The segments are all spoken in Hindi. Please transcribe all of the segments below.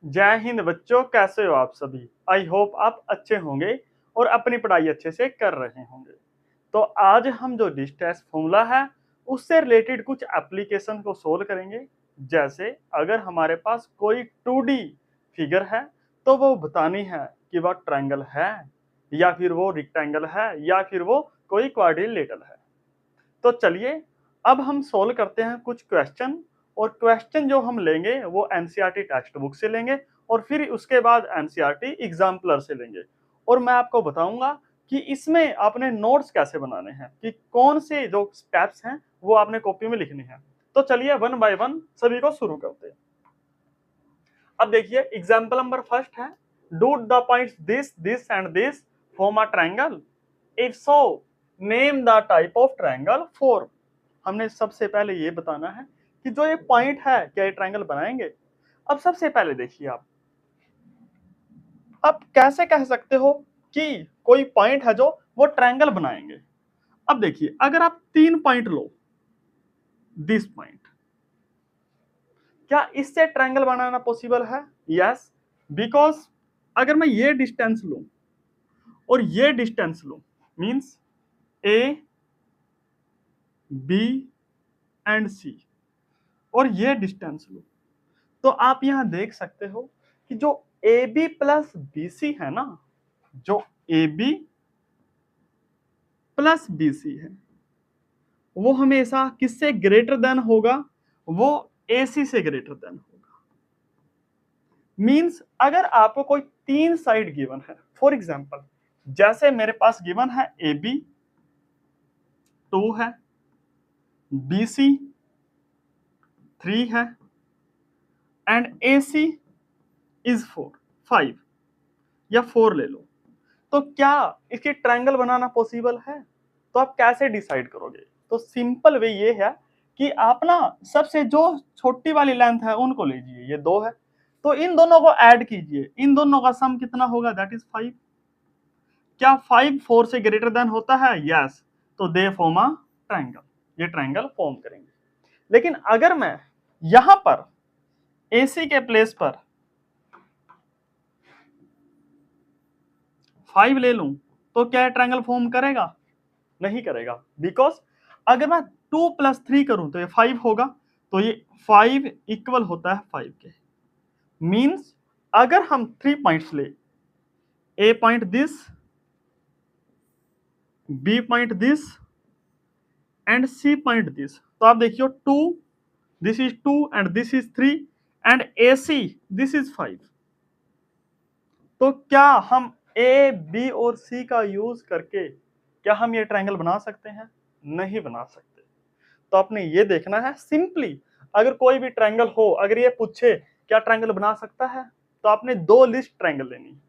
जय हिंद बच्चों, कैसे हो आप सभी। आई होप आप अच्छे होंगे और अपनी पढ़ाई अच्छे से कर रहे होंगे। तो आज हम जो डिस्टेंस फॉर्मूला है उससे रिलेटेड कुछ एप्लीकेशन को सोल्व करेंगे। जैसे अगर हमारे पास कोई 2D फिगर है तो वो बतानी है कि वह ट्रायंगल है या फिर वो रेक्टेंगल है या फिर वो कोई क्वाड्रिलेटरल है। तो चलिए अब हम सोल्व करते हैं कुछ क्वेश्चन। और क्वेश्चन जो हम लेंगे वो एनसीईआरटी टेक्स्ट बुक से लेंगे और फिर उसके बाद एनसीईआरटी एग्जाम्पलर से लेंगे। और मैं आपको बताऊंगा कि इसमें आपने नोट्स कैसे बनाने हैं, कि कौन से जो स्टेप्स हैं वो आपने कॉपी में लिखने हैं। तो चलिए वन बाय वन सभी को शुरू करते हैं। अब देखिए एग्जाम्पल नंबर फर्स्ट है, do the points this this and this form a triangle, if so name the type of triangle form. हमने सबसे पहले ये बताना है कि जो ये पॉइंट है क्या ये ट्रायंगल बनाएंगे। अब सबसे पहले देखिए आप कैसे कह सकते हो कि कोई पॉइंट है जो वो ट्रायंगल बनाएंगे। अब देखिए अगर आप 3 पॉइंट लो, दिस पॉइंट, क्या इससे ट्रायंगल बनाना पॉसिबल है? यस, बिकॉज अगर मैं ये डिस्टेंस लूं और ये डिस्टेंस लूं, मींस ए बी एंड सी, और ये डिस्टेंस लूं, तो आप यहां देख सकते हो कि जो A B plus B C है ना, जो A B plus B C है वो हमेशा किससे ग्रेटर देन होगा? वो ए सी से ग्रेटर देन होगा। मींस अगर आपको कोई 3 साइड गिवन है, फॉर एग्जाम्पल जैसे मेरे पास गिवन है ए बी 2 है, बी सी 3 है एंड ए सी इज 4, 5 या 4 ले लो, तो क्या इसकी ट्रायंगल बनाना पॉसिबल है? तो आप कैसे डिसाइड करोगे? तो सिंपल वे ये है कि आप ना सबसे जो छोटी वाली लेंथ है उनको लीजिए, ये 2 है, तो इन दोनों को ऐड कीजिए, इन दोनों का सम कितना होगा? That is 5। क्या 5 4 से ग्रेटर देन होता है? यस, तो दे फॉर्म अ ट्रायंगल, ये ट्रायंगल फॉर्म करेंगे। लेकिन अगर मैं यहां पर AC के प्लेस पर 5 ले लूं तो क्या ट्रायंगल फॉर्म करेगा? नहीं करेगा, बिकॉज अगर मैं 2 + 3 करूं तो ये 5 होगा, तो ये 5 इक्वल होता है 5 के। मींस अगर हम 3 पॉइंट्स ले, A point this, B point this and C point this, तो आप देखियो 2, this is 2 and this is 3 and A C this is 5। तो क्या हम ए बी और सी का यूज करके क्या हम ये ट्रायंगल बना सकते हैं? नहीं बना सकते। तो आपने ये देखना है सिंपली, अगर कोई भी ट्रायंगल हो, अगर ये पूछे क्या ट्रायंगल बना सकता है, तो आपने 2 लिस्ट ट्रायंगल लेनी है,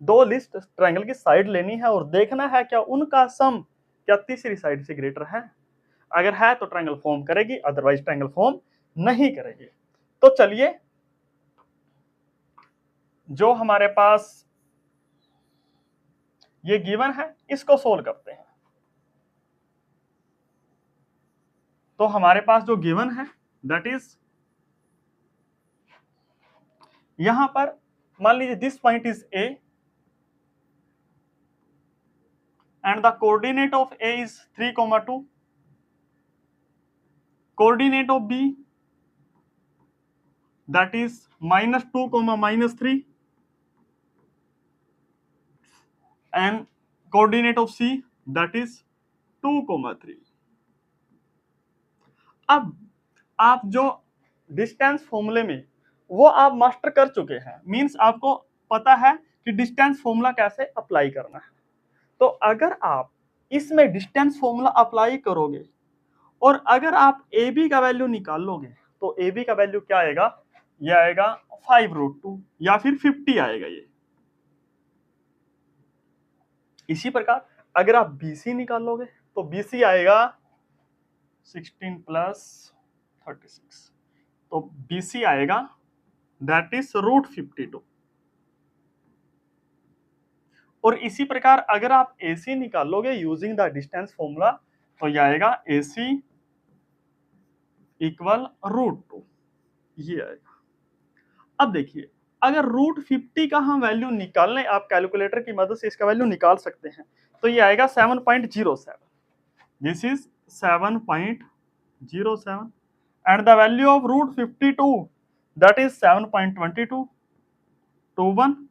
2 लिस्ट ट्रायंगल की साइड लेनी है और देखना है क्या उनका सम क्या तीसरी साइड से ग्रेटर है। अगर है तो ट्रायंगल फॉर्म करेगी, अदरवाइज ट्रायंगल फॉर्म नहीं करेगी। तो चलिए जो हमारे पास ये गिवन है इसको सोल्व करते हैं। तो हमारे पास जो गिवन है दैट इज, यहां पर मान लीजिए this point is a and the coordinate of A is 3, 2, coordinate of B that is -2, -3, and coordinate of C that is 2, 3। अब आप जो डिस्टेंस फॉर्मूले में वो आप मास्टर कर चुके हैं, मींस आपको पता है कि डिस्टेंस फॉर्मूला कैसे अप्लाई करना है। तो अगर आप इसमें डिस्टेंस फॉर्मूला अप्लाई करोगे और अगर आप ए बी का वैल्यू निकाल लोगे तो ए बी का वैल्यू क्या आएगा? ये आएगा 5√2 या फिर 50 आएगा ये। इसी प्रकार अगर आप BC निकाल लोगे तो BC आएगा 16 + 36, तो BC आएगा दैट इज √52। और इसी प्रकार अगर आप AC निकाल लोगे यूजिंग द डिस्टेंस फॉर्मूला तो ये आएगा AC = √2, ये आएगा। अब देखिए अगर रूट 50 का हम वैल्यू निकाल लें, आप कैलकुलेटर की मदद से इसका वैल्यू निकाल सकते हैं, तो ये आएगा 7.07। This is 7.07 and the value of root 52, that is 7.22 to 1,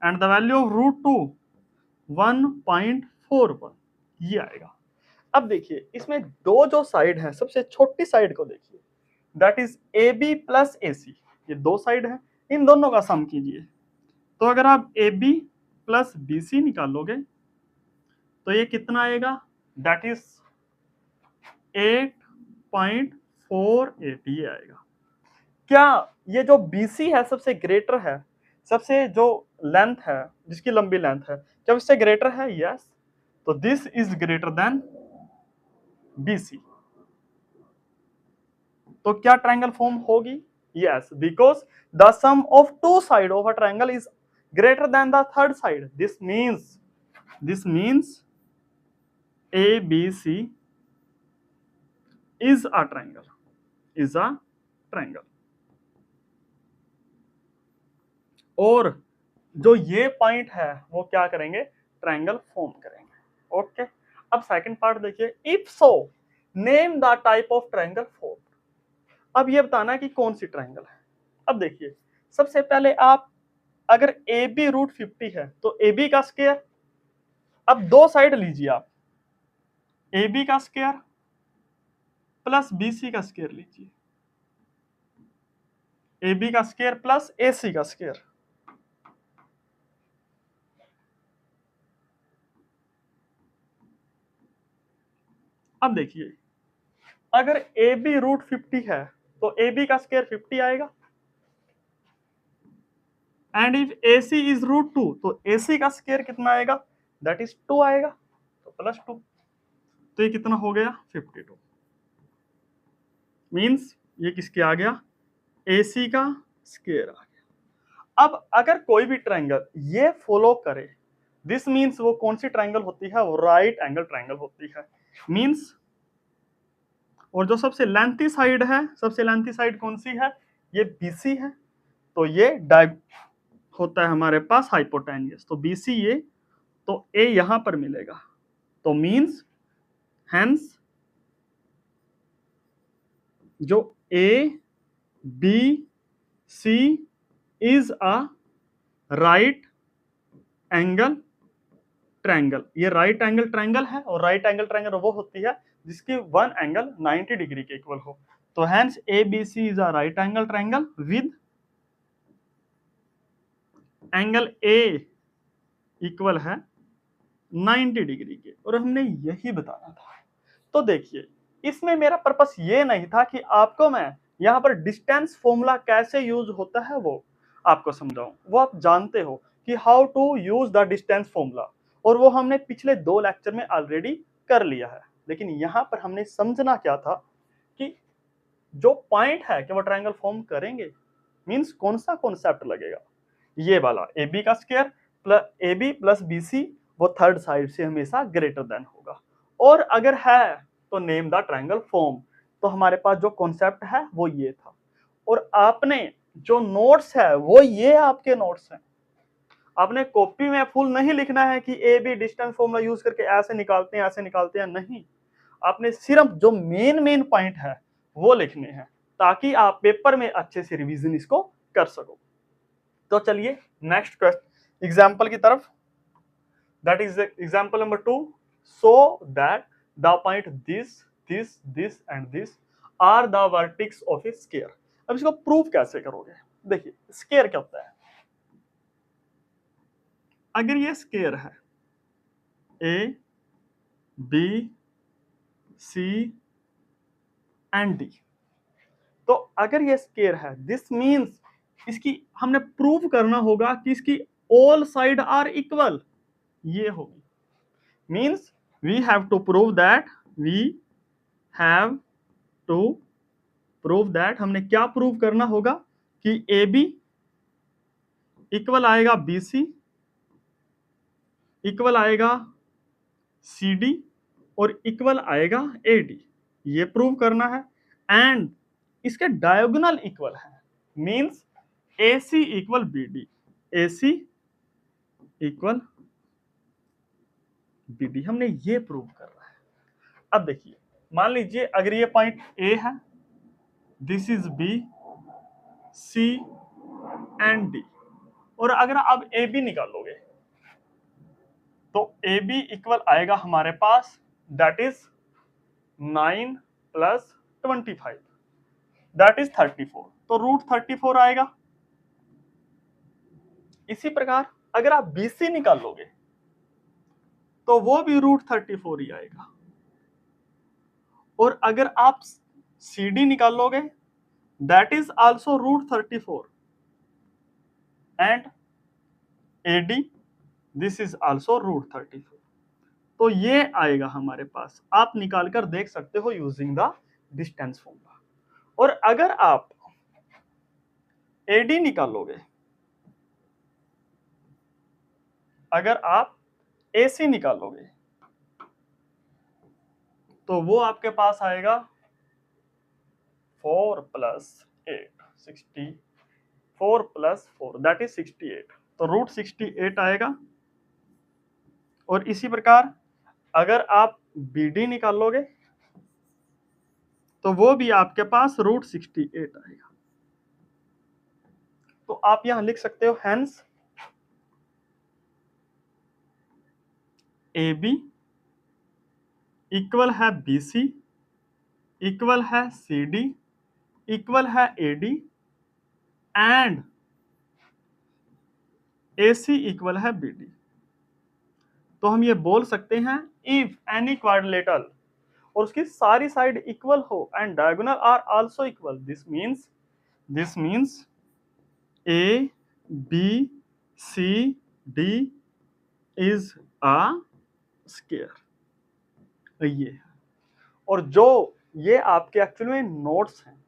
and the value of root 2 1.41, ये आएगा। अब देखिए इसमें दो जो साइड है, सबसे छोटी साइड को देखिए, that is A B plus A C, ये दो साइड है, इन दोनों का सम कीजिए। तो अगर आप A B plus B C निकालोगे तो ये कितना आएगा, दैट इज 8.48 ये आएगा। क्या ये जो BC है सबसे ग्रेटर है, सबसे जो लेंथ है, जिसकी लंबी लेंथ है, क्या उससे ग्रेटर है? यस। तो this is greater than BC। तो क्या ट्रायंगल फॉर्म होगी? Yes, because the sum of two side of a triangle is greater than the third side. This means ABC is a triangle, और जो ये पॉइंट है वो क्या करेंगे, ट्रायंगल फॉर्म करेंगे। ओके, अब सेकंड पार्ट देखिए, if so name the type of triangle form. अब ये बताना कि कौन सी ट्रायंगल है। अब देखिए सबसे पहले आप अगर ए बी रूट 50 है तो ए बी का स्क्वायर, अब दो साइड लीजिए आप, ए बी का स्क्वायर प्लस बी सी का स्क्वायर लीजिए, ए बी का स्क्वायर प्लस ए सी का स्क्वायर। अब देखिए अगर ए बी रूट 50 है तो ए बी का स्क्वायर 50 आएगा, and if A C is root 2 तो ए सी का स्क्वायर कितना आएगा, दैट इज 2 आएगा, तो प्लस 2, तो ये कितना हो गया 52। मींस ये किसके आ गया, ए सी का स्क्वायर आ गया। अब अगर कोई भी ट्रायंगल ये फॉलो करे, दिस मीन्स वो कौन सी ट्रायंगल होती है, वो राइट एंगल ट्रायंगल होती है। मीन्स और जो सबसे लेंथी साइड है, सबसे लेंथी साइड कौन सी है, ये बीसी है, तो ये होता है हमारे पास हाइपोटेन्यूस, तो बीसी ये, तो ए यहां पर मिलेगा, तो मीन्स हेंस जो A B C is a right angle triangle. ये राइट एंगल ट्रायंगल है, और राइट एंगल ट्रायंगल वो होती है जिसकी वन एंगल 90 डिग्री के इक्वल हो। तो hence A B C is a right angle triangle with angle A equal है 90 डिग्री के, और हमने यही बताना था। तो देखिए इसमें मेरा पर्पस ये नहीं था कि आपको मैं यहाँ पर डिस्टेंस फॉर्मूला कैसे यूज होता है वो आपको समझाऊं, वो आप जानते हो कि how to use the distance formula, और वो हमने पिछले 2 लेक्चर में ऑलरेडी कर लिया है। लेकिन यहाँ पर हमने समझना क्या था कि जो पॉइंट है कि वो ट्रायंगल फॉर्म करेंगे, मींस कौन सा कॉन्सेप्ट लगेगा, ये वाला ए बी का square plus A B plus B C, वो थर्ड साइड से हमेशा ग्रेटर देन होगा, और अगर है तो नेम द ट्रायंगल फॉर्म। तो हमारे पास जो कॉन्सेप्ट है वो ये था, और आपने जो नोट्स है वो ये आपके नोट्स हैं। आपने कॉपी में फुल नहीं लिखना है कि A B distance formula use करके ऐसे निकालते हैं, नहीं। आपने सिर्फ जो मेन पॉइंट है वो लिखने हैं, ताकि आप पेपर में अच्छे से रिवीजन इसको कर सको। तो चलिए नेक्स्ट क्वेश्चन एग्जांपल की तरफ, that is example number 2, so that the point this and this are the vertex of a square. अब इसको प्रूफ कैसे करोगे? देखिए स्क्वायर क्या होता है, अगर ये स्क्वायर है A B C and D, तो अगर ये स्क्वायर है, दिस मींस इसकी हमने प्रूव करना होगा कि इसकी ऑल साइड आर इक्वल, ये होगी। Means we have to prove that हमने क्या प्रूव करना होगा कि ए बी इक्वल आएगा बी सी, इक्वल आएगा सी डी, और इक्वल आएगा ए डी, ये प्रूव करना है। एंड इसके डायगोनल इक्वल है, means AC equal BD, AC equal BD, हमने ये प्रूव कर रहा है। अब देखिए, मान लीजिए अगर ये पॉइंट A है, this is B, C and D, और अगर आप AB निकालोगे तो AB इक्वल आएगा हमारे पास, that is 9 plus 25, that is 34, तो रूट 34 आएगा। इसी प्रकार अगर आप BC निकालोगे तो वो भी रूट 34 ही आएगा, और अगर आप CD निकालोगे that is also root 34 and AD this is also root 34। तो ये आएगा हमारे पास, आप निकाल कर देख सकते हो यूजिंग द डिस्टेंस फॉर्मूला। और अगर आप AD निकालोगे, अगर आप AC निकालोगे तो वो आपके पास आएगा 4 प्लस 8, 64 प्लस 4 दैट इज 68, तो रूट 68 आएगा। और इसी प्रकार अगर आप BD निकालोगे तो वो भी आपके पास रूट 68 आएगा। तो आप यहां लिख सकते हो हेंस AB इक्वल है BC इक्वल है CD इक्वल है AD एंड AC इक्वल है BD। तो हम ये बोल सकते हैं इफ एनी क्वाड्रिलेटरल और उसकी सारी साइड इक्वल हो and diagonal are also equal, this means A B C D is a square. ये और जो ये आपके एक्चुअल में नोट्स हैं,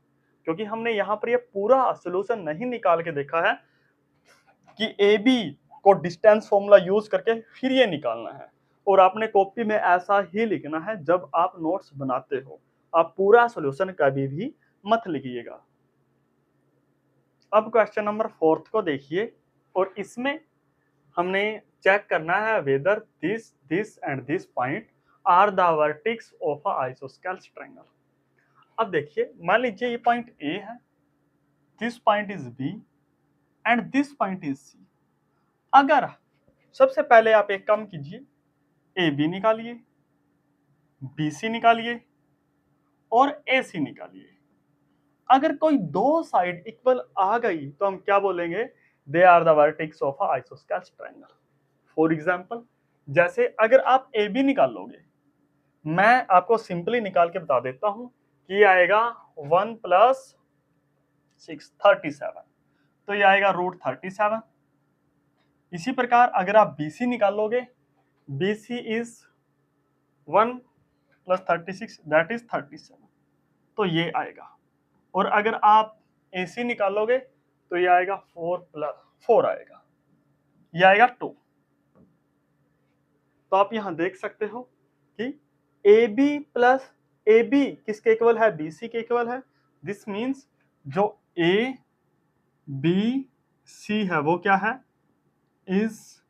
क्योंकि हमने यहाँ पर ये पूरा सोल्यूशन नहीं निकाल के देखा है कि AB को डिस्टेंस फॉर्मूला यूज करके फिर ये निकालना है, और आपने कॉपी में ऐसा ही लिखना है जब आप नोट्स बनाते हो, आप पूरा सॉल्यूशन कभी भी मत लिखिएगा। अब क्वेश्चन नंबर 4 को देखिए, और इसमें हमने चेक करना है whether this and this point are the vertex of a isosceles triangle. अब देखिए, मान लीजिए ये पॉइंट A है, this point is B and this point is C। अगर सबसे पहले आप एक काम कीजिए, AB निकालिए, BC निकालिए और AC निकालिए। अगर कोई दो साइड इक्वल आ गई तो हम क्या बोलेंगे, they are the vertex of a isosceles triangle. For example, जैसे अगर आप AB निकालोगे, मैं आपको सिंपली निकाल के बता देता हूं कि ये आएगा 1 प्लस 6 37, तो ये आएगा रूट 37। इसी प्रकार अगर आप BC निकालोगे, BC is 1 plus 36 that is 37, तो ये आएगा। और अगर आप AC निकालोगे तो ये आएगा 4 प्लस 4 आएगा, ये आएगा 2। तो आप यहां देख सकते हो कि AB प्लस AB किसके इक्वल है, BC के इक्वल है। दिस मीन्स जो ABC है वो क्या है, is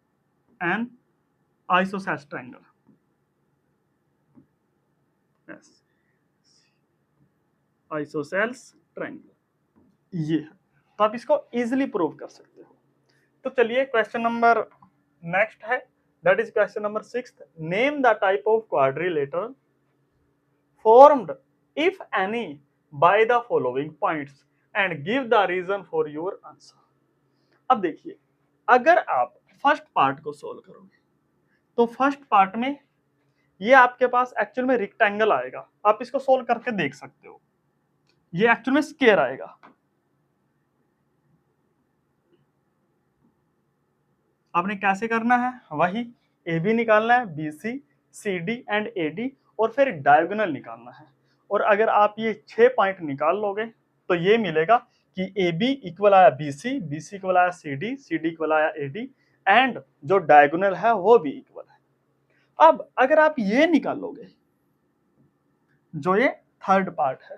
an isosceles triangle. Isosceles triangle ये है, तो आप इसको इजीली प्रूव कर सकते हो। तो चलिए क्वेश्चन नंबर नेक्स्ट है, that is question number 6। Name the type of quadrilateral formed if any by the following points and give the reason for your answer। अब देखिए, अगर आप फर्स्ट पार्ट को सोल्व करोगे तो फर्स्ट पार्ट में ये आपके पास एक्चुअल में रेक्टेंगल आएगा, आप इसको सोल्व करके देख सकते हो, ये एक्चुअल में स्क्वायर आएगा। आपने कैसे करना है, वही AB निकालना है, BC CD एंड AD और फिर डायगोनल निकालना है। और अगर आप ये 6 पॉइंट निकाल लोगे तो ये मिलेगा कि AB इक्वल आया BC, BC इक्वल आया CD, CD इक्वल आया AD एंड जो डायगोनल है वो भी इक्वल है। अब अगर आप ये निकालोगे, जो ये थर्ड पार्ट है,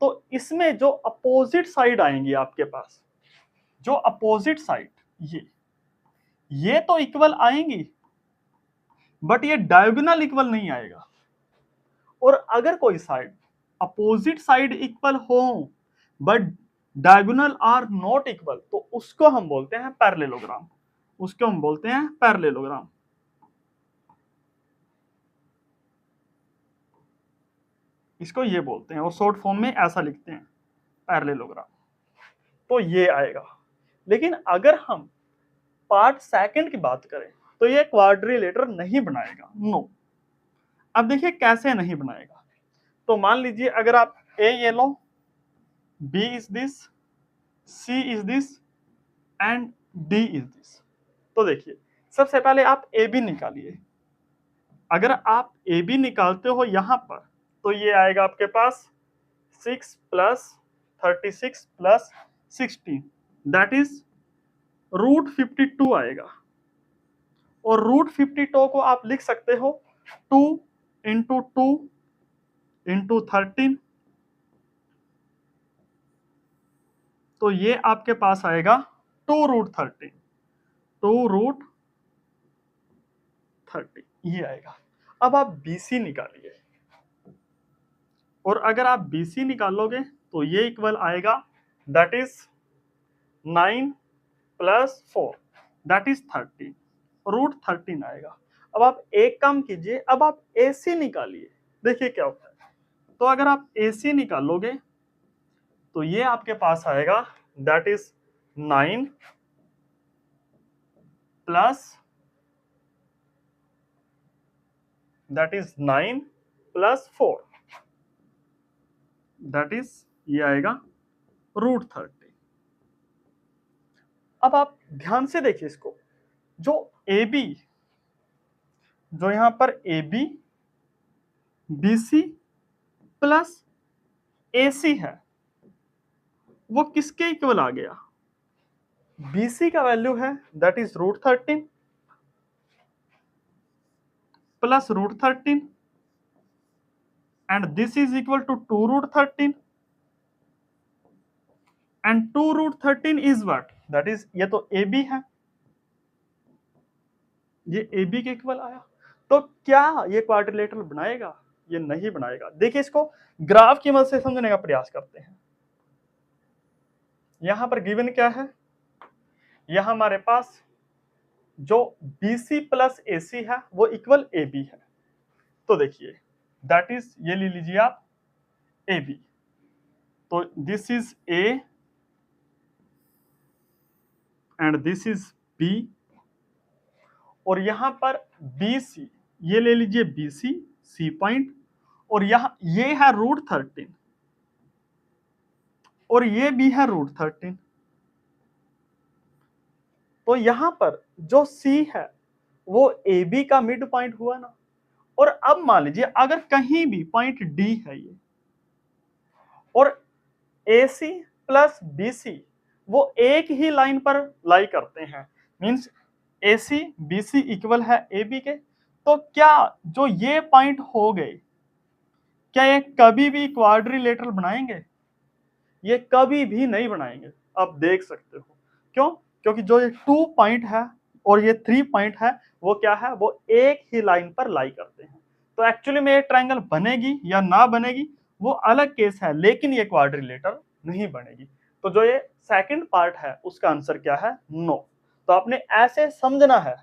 तो इसमें जो अपोजिट साइड आएंगी आपके पास, जो अपोजिट साइड ये तो इक्वल आएंगी, बट ये डायगोनल इक्वल नहीं आएगा। और अगर कोई साइड अपोजिट साइड इक्वल हो but diagonal are not equal, तो उसको हम बोलते हैं पैरेललोग्राम। उसको हम बोलते हैं पैरेललोग्राम। इसको ये बोलते हैं और शॉर्ट फॉर्म में ऐसा लिखते हैं पैरेललोग्राम। तो ये आएगा। लेकिन अगर हम पार्ट सेकंड की बात करें तो ये क्वाड्रिलेटर नहीं बनाएगा, नो। अब देखिए कैसे नहीं बनाएगा। तो मान लीजिए अगर आप ए ये लो, B is this, C is this and D is this. तो देखिए सबसे पहले आप ए बी निकालिए। अगर आप ए बी निकालते हो यहां पर तो ये आएगा आपके पास 6 प्लस 36 प्लस 16, दैट इज √52 आएगा। और √52 को आप लिख सकते हो 2 इंटू 2 इंटू 13। तो ये आपके पास आएगा 2√13, 2√30 ये आएगा। अब आप BC निकालिए, और अगर आप BC निकालोगे तो ये इक्वल आएगा, that is 9 plus 4, that is 13, √13 आएगा। अब आप एक काम कीजिए, अब आप AC निकालिए, देखिए क्या होता है। तो अगर आप AC निकालोगे तो ये आपके पास आएगा, that is 9 plus, that is 9 plus 4, that is ये आएगा √30। अब आप ध्यान से देखिए इसको, जो AB, जो यहां पर AB BC प्लस AC है वो किसके इक्वल आ गया? BC का वैल्यू है that is √13 plus √13 and this is equal to 2√13 and 2√13 is what, that is ये तो AB है, ये AB के इक्वल आया। तो क्या ये क्वाड्रिलेटरल बनाएगा? ये नहीं बनाएगा। देखिए इसको ग्राफ की मदद से समझने का प्रयास करते हैं। यहां पर गिवन क्या है, यहां हमारे पास जो BC प्लस AC है वो इक्वल AB है। तो देखिए दैट इज ये ले लीजिए आप AB, तो this is A and this is B, और यहां पर BC ये ले लीजिए BC C पॉइंट, और यहां ये है √13 और ये भी है √13। तो यहां पर जो C है वो AB का मिड पॉइंट हुआ ना। और अब मान लीजिए अगर कहीं भी पॉइंट D है ये, और AC प्लस BC वो एक ही लाइन पर लाई करते हैं, मींस AC BC इक्वल है AB के, तो क्या जो ये पॉइंट हो गए, क्या ये कभी भी क्वाड्रिलेटरल बनाएंगे? ये कभी भी नहीं बनाएंगे। आप देख सकते हो क्यों? क्योंकि जो ये 2 पॉइंट है और ये 3 पॉइंट है वो क्या है, वो एक ही लाइन पर लाई करते हैं। तो एक्चुअली में ये ट्रायंगल बनेगी या ना बनेगी वो अलग केस है, लेकिन ये क्वाड्रिलेटरल नहीं बनेगी। तो जो ये सेकंड पार्ट है उसका आंसर क्या है, नो। तो आपने ऐसे समझना है,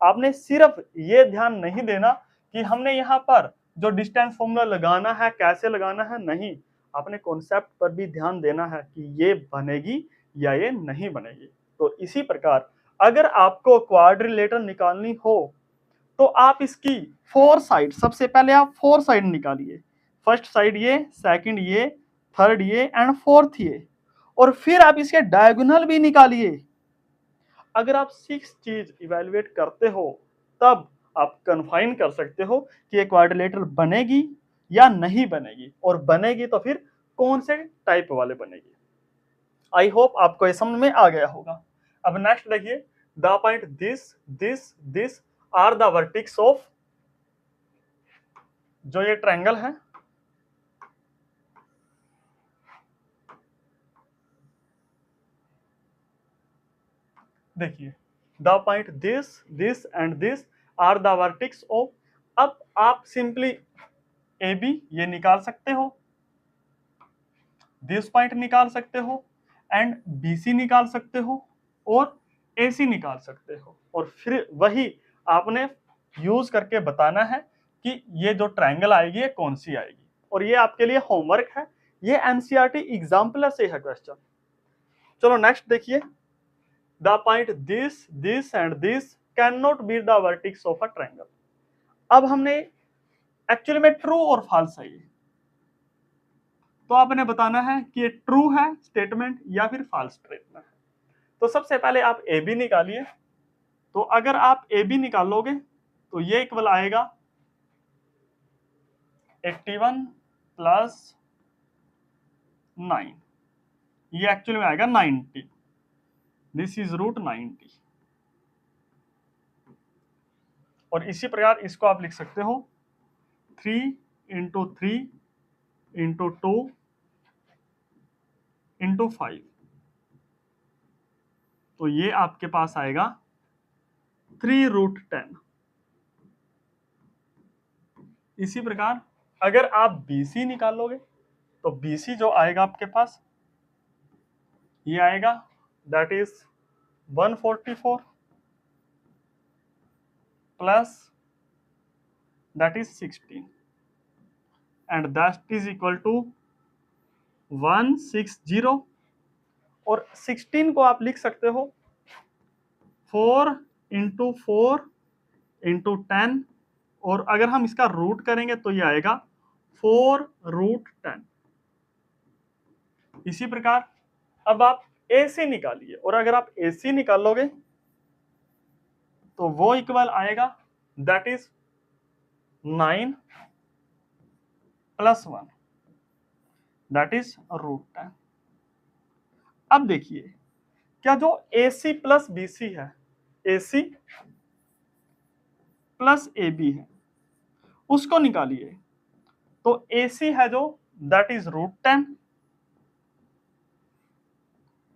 आपने सिर्फ ये ध्यान नहीं देना कि हमने यहाँ पर जो डिस्टेंस फॉर्मूला लगाना है कैसे लगाना है, नहीं, आपने कॉन्सेप्ट पर भी ध्यान देना है कि ये बनेगी या ये नहीं बनेगी। तो इसी प्रकार अगर आपको क्वाड्रिलेटरल निकालनी हो तो आप इसकी 4 साइड, सबसे पहले आप 4 साइड निकालिए, फर्स्ट साइड ये, सेकंड ये, थर्ड ये एंड फोर्थ ये, और फिर आप इसके डायगोनल भी निकालिए। अगर आप 6 चीज इवेलुएट करते हो तब आप कन्फाइन कर सकते हो कि ये क्वाड्रिलेटरल बनेगी या नहीं बनेगी, और बनेगी तो फिर कौन से टाइप वाले बनेगी। आई होप आपको ये समझ में आ गया होगा। अब नेक्स्ट देखिए, the point this are the vertex of, जो ये ट्रायंगल है, देखिए the point this this and this are the vertex of, अब आप सिंपली ए बी ये निकाल सकते हो, दिस पॉइंट निकाल सकते हो एंड बी सी निकाल सकते हो और ए सी निकाल सकते हो, और फिर वही आपने यूज करके बताना है कि ये जो ट्रायंगल आएगी ये कौन सी आएगी, और ये आपके लिए होमवर्क है, ये एनसीईआरटी एग्जाम्पल से है क्वेश्चन। चलो नेक्स्ट देखिए, the point this this and this can not be the vertex of a triangle. अब हमने एक्चुअली में ट्रू और फॉल्स है ये, तो आपने बताना है कि ये ट्रू है स्टेटमेंट या फिर फॉल्स स्टेटमेंट है। तो सबसे पहले आप ए बी निकालिए, तो अगर आप ए बी निकालोगे तो ये इक्वल आएगा 81 प्लस 9, ये एक्चुअली में आएगा 90, दिस इज रूट 90। और इसी प्रकार इसको आप लिख सकते हो 3 इंटू 3 इंटू 2 इंटू 5, तो ये आपके पास आएगा 3 रूट 10। इसी प्रकार अगर आप BC निकालोगे तो BC जो आएगा आपके पास ये आएगा that is 144 plus that is 16 and that is equal to 160, और 16 को आप लिख सकते हो 4 इंटू 4 इंटू 10, और अगर हम इसका रूट करेंगे तो ये आएगा 4 रूट 10। इसी प्रकार अब आप AC निकालिए, और अगर आप AC निकालोगे तो वो इक्वल आएगा that is 9 plus 1 that is root 10। अब देखिए क्या जो AC प्लस BC है, AC प्लस AB है, उसको निकालिए, तो AC है जो दैट इज रूट 10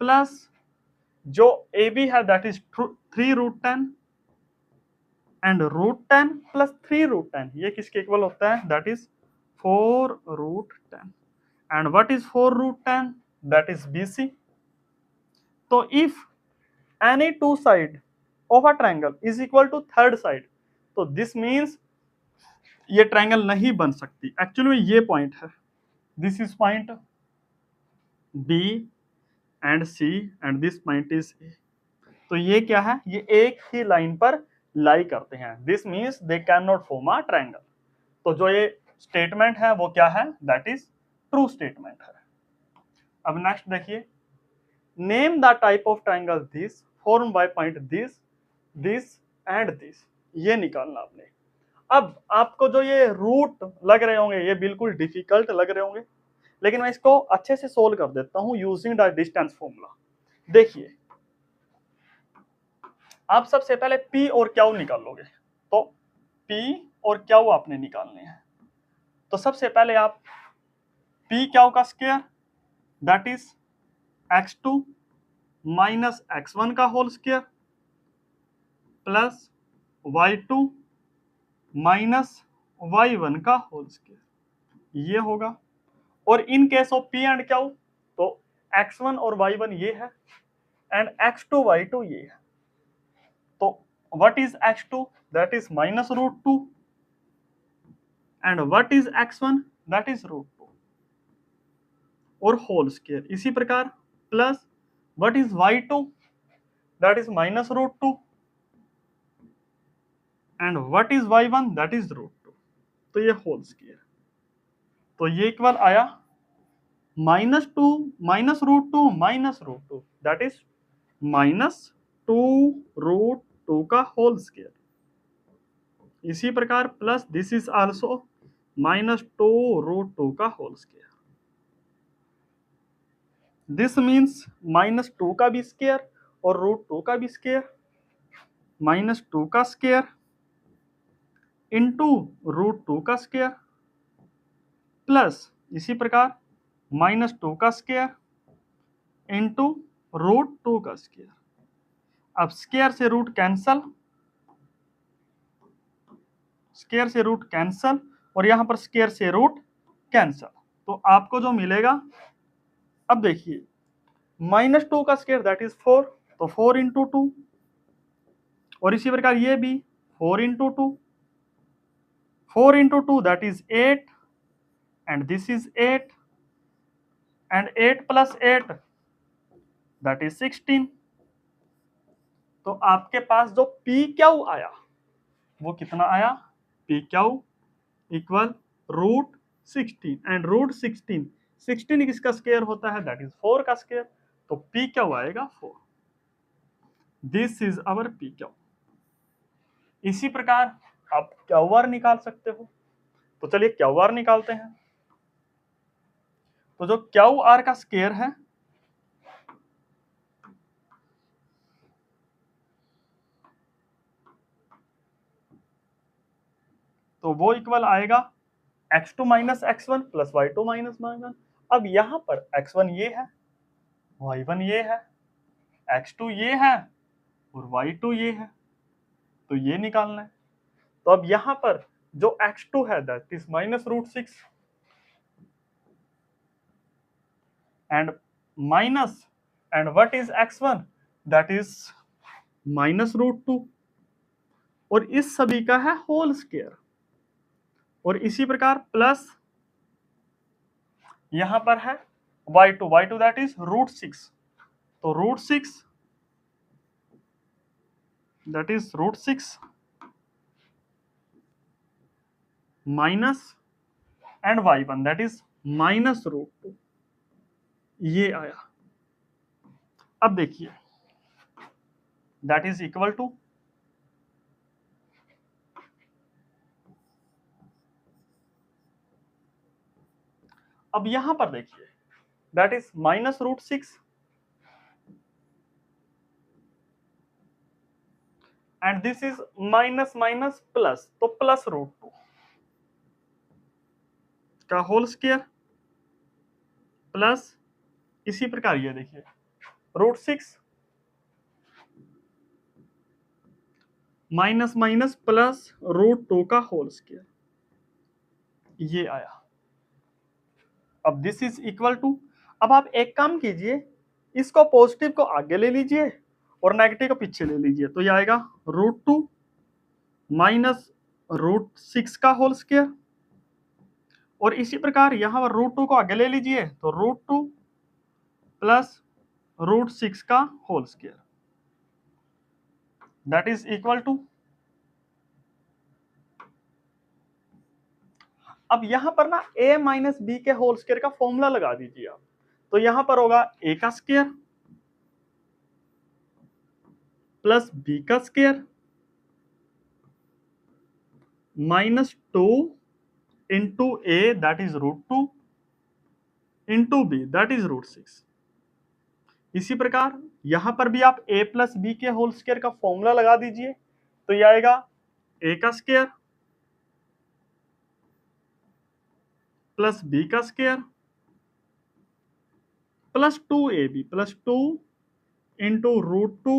प्लस जो AB है that is 3 root 10 and root 10 plus 3 root 10, ये किसके इक्वल होता है that is 4 root 10 and what is 4 root 10 that is BC। तो if any two side of a triangle is equal to third side, तो दिस मीन्स ये ट्रायंगल नहीं बन सकती। एक्चुअली में ये पॉइंट है, this is point B and C and this point is A, तो ये क्या है, ये एक ही लाइन पर लाई करते हैं, this means they can not form a triangle. तो जो ये स्टेटमेंट है वो क्या है, दैट इज ट्रू स्टेटमेंट है। अब नेक्स्ट देखिए, name the type of triangle this form by point this this and this, ये निकालना आपने। अब आपको जो ये रूट लग रहे होंगे ये बिल्कुल डिफिकल्ट लग रहे होंगे, लेकिन मैं इसको अच्छे से सोल्व कर देता हूं यूजिंग द डिस्टेंस फॉर्मूला। देखिए आप सबसे पहले P और Q निकालोगे, तो P और Q आपने निकालने हैं। तो सबसे पहले आप P Q का square that is x2 minus x1 का whole square plus y2 minus y1 का होल स्क्वायर, ये होगा। और in case of P and Q तो x1 और y1 ये है एंड x2 y2 ये है, तो what is x2 that is minus root 2 and what is x1 that is root 2 और होल स्क्वायर। इसी प्रकार plus what is y2 that is minus root 2 and what is y1 that is root 2, तो ये होल स्क्वायर, तो ये इक्वल आया minus root two that is minus 2 root 2 का होल स्क्वायर। इसी प्रकार plus this is also minus 2 root 2 का whole square, this means minus 2 का भी स्क्वायर और रूट 2 का भी स्क्वायर, माइनस 2 का स्क्वायर इंटू रूट 2 का स्क्वायर प्लस इसी प्रकार माइनस 2 का स्क्वायर इंटू रूट 2 का स्क्वायर, अब स्क्वायर से रूट कैंसल, स्क्वायर से रूट कैंसल, और यहां पर स्क्वायर से रूट कैंसल, तो आपको जो मिलेगा, अब देखिए -2 का स्क्वायर दैट इज 4, तो 4 इंटू 2, और इसी प्रकार ये भी 4 into 2, 4 into 2 that is 8, and this is 8, and 8 plus 8 that is 16। तो आपके पास जो पी क्यू आया वो कितना आया, P Q equal root 16, and root 16 किसका स्क्वायर होता है, दैट इज 4 का स्क्वायर, तो पी क्यू आएगा 4। This is our P Q. इसी प्रकार आप क्यू आर निकाल सकते हो, तो चलिए क्यू आर निकालते हैं। तो जो क्यू आर का स्क्वायर है, तो वो इक्वल आएगा x2 minus X one plus Y two minus y1। अब यहां पर x1 ये है, y1 ये है, x2 ये है, और y2 ये है, तो ये निकालना है। तो अब यहां पर जो x2 है that is minus root 6, and minus, and what is x1, that is minus root 2, और इस सभी का है होल स्क्वायर, और इसी प्रकार प्लस यहां पर है y2 दैट इज रूट 6, तो root 6 that is root 6 minus, and y1 that is minus root 2, ये आया। अब देखिए दैट इज इक्वल टू, अब यहां पर देखिए that is minus root 6, and this is minus minus plus, तो प्लस रूट 2 का होल स्क्वायर, प्लस इसी प्रकार ये देखिए root 6 minus minus plus root 2 का होल स्क्वायर, ये आया। अब दिस इज इक्वल टू, अब आप एक काम कीजिए, इसको पॉजिटिव को आगे ले लीजिए और नेगेटिव को पीछे ले लीजिए, तो ये आएगा रूट 2 माइनस रूट 6 का होल स्क्वायर, और इसी प्रकार यहां पर रूट 2 को आगे ले लीजिए, तो रूट 2 प्लस रूट 6 का whole square, that is equal to, अब यहां पर ना a माइनस बी के होल स्क्वायर का फॉर्मूला लगा दीजिए आप, तो यहां पर होगा a का स्क्वायर प्लस b का square minus 2 into a that is root 2 into B that is root 6। इसी प्रकार यहां पर भी आप a प्लस बी के होल स्क्वायर का फॉर्मूला लगा दीजिए, तो ये आएगा a का स्क्वायर प्लस बी का square plus 2ab plus 2 into root 2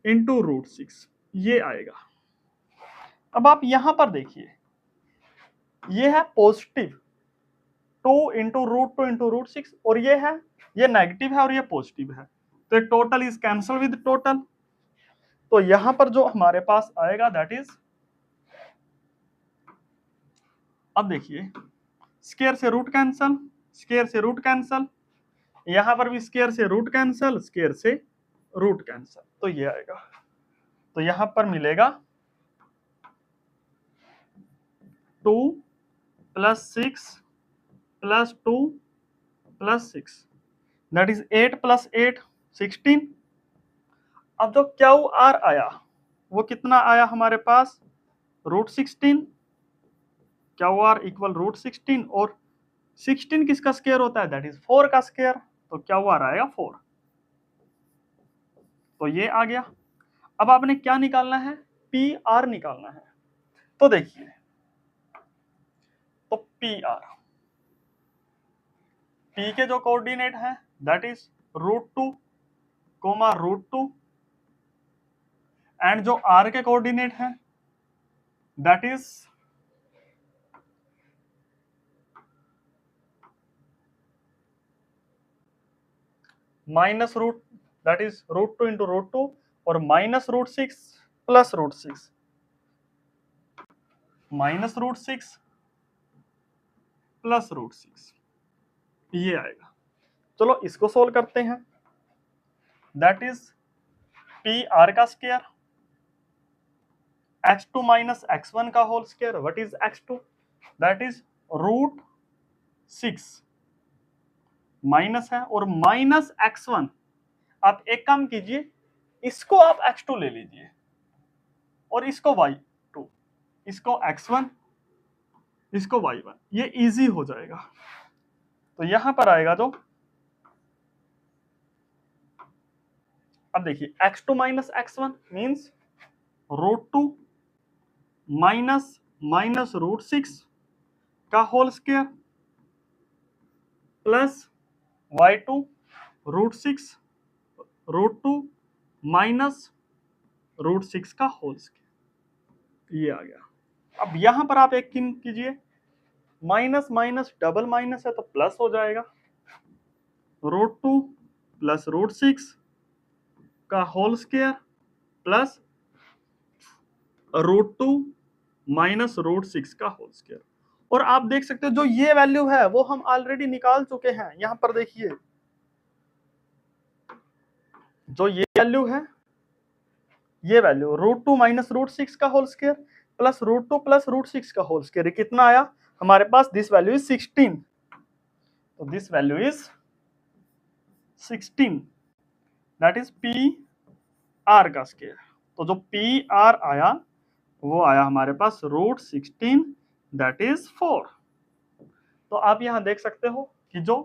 into root 6, ये आएगा। अब आप यहां पर देखिए ये है positive 2 into root 2 into root 6, और ये है, ये नेगेटिव है और ये पॉजिटिव है, तो total is cancel with total, तो यहां पर जो हमारे पास आएगा दैट इज, अब देखिए स्क्वायर से रूट कैंसल, स्क्वायर से रूट कैंसल, यहां पर भी स्क्वायर से रूट कैंसल, स्क्वायर से रूट कैंसल, तो ये आएगा। तो यहां पर मिलेगा 2 plus 6 plus 2 plus 6 that is 8 plus 8 16। अब जो क्यू आर आया वो कितना आया हमारे पास, root 16, Q R equal root 16, और 16 किसका स्क्वायर होता है, दैट इज 4 का स्क्वायर, तो क्यू आर आएगा 4, तो ये आ गया। अब आपने क्या निकालना है, पी आर निकालना है, तो देखिए, तो पी आर, पी के जो कोऑर्डिनेट है that is root 2 comma √2 and जो r के कोऑर्डिनेट है that is minus root, that is √2 into √2 और माइनस √6 प्लस √6, माइनस √6 प्लस √6 ये आएगा। चलो इसको सोल्व करते हैं। दैट इज पी आर का स्क्वायर x2 माइनस x1 का whole square, what is x2, that is √6 minus है और माइनस x1। आप एक काम कीजिए, इसको आप x2 ले लीजिए और इसको y2, इसको x1, इसको y1, ये इजी हो जाएगा। तो यहां पर आएगा जो, अब देखिए x2 minus x1 means √2 minus minus √6 का whole square plus y2 √6 √2 minus √6 का होल स्क्वायर, ये आ गया। अब यहां पर आप एक कीजिए, माइनस माइनस डबल माइनस है तो प्लस हो जाएगा, √2 प्लस √6 का होल स्क्वायर प्लस √2 माइनस √6 का होल स्क्वायर। और आप देख सकते हो जो ये वैल्यू है वो हम ऑलरेडी निकाल चुके हैं। यहां पर देखिए जो ये वैल्यू है, ये वैल्यू √2 माइनस √6 का होल स्क्वायर प्लस √2 प्लस √6 का होल स्क्वायर, कितना आया हमारे पास, दिस वैल्यू इज 16। तो this value is 16, that is P R का स्क्वायर। तो जो पी आर आया वो आया हमारे पास √16 दैट इज 4। तो आप यहां देख सकते हो कि जो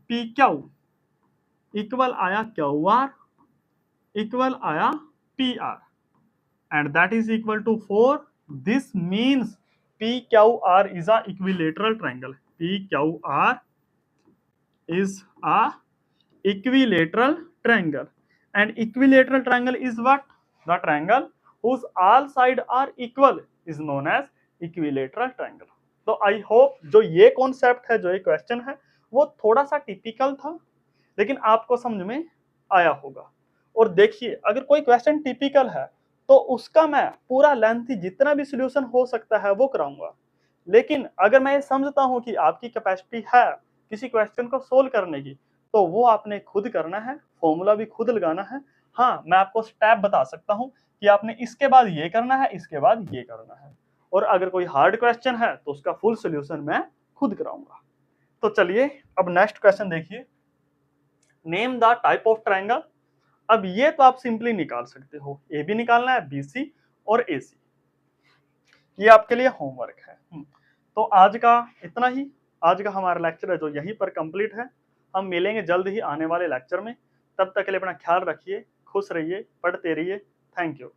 पी क्यू इक्वल आया क्यू आर इक्वल आया P R and that is equal to 4। This means P Q R is a equilateral triangle. P Q R is a equilateral triangle and equilateral triangle is what, the triangle whose all sides are equal is known as equilateral triangle। तो आई होप जो ये कॉन्सेप्ट है, जो ये क्वेश्चन है, वो थोड़ा सा टिपिकल था लेकिन आपको समझ में आया होगा। और देखिए अगर कोई क्वेश्चन टिपिकल है तो उसका मैं पूरा लेंथी जितना भी सॉल्यूशन हो सकता है वो कराऊंगा, लेकिन अगर मैं ये समझता हूं कि आपकी कैपेसिटी है किसी क्वेश्चन को सोल्व करने की, तो वो आपने खुद करना है, फॉर्मूला भी खुद लगाना है। हाँ, मैं आपको स्टेप बता सकता हूं कि आपने इसके बाद ये करना है, इसके बाद ये करना है। और अगर कोई हार्ड क्वेश्चन है तो उसका फुल सॉल्यूशन मैं खुद कराऊंगा। तो चलिए अब नेक्स्ट क्वेश्चन देखिए, name the type of triangle. अब ये तो आप सिंपली निकाल सकते हो, ए बी निकालना है, बी सी और ए सी, ये आपके लिए होमवर्क है। तो आज का इतना ही, आज का हमारा लेक्चर है जो यहीं पर कंप्लीट है। हम मिलेंगे जल्द ही आने वाले लेक्चर में, तब तक के लिए अपना ख्याल रखिए, खुश रहिए, पढ़ते रहिए। Thank you.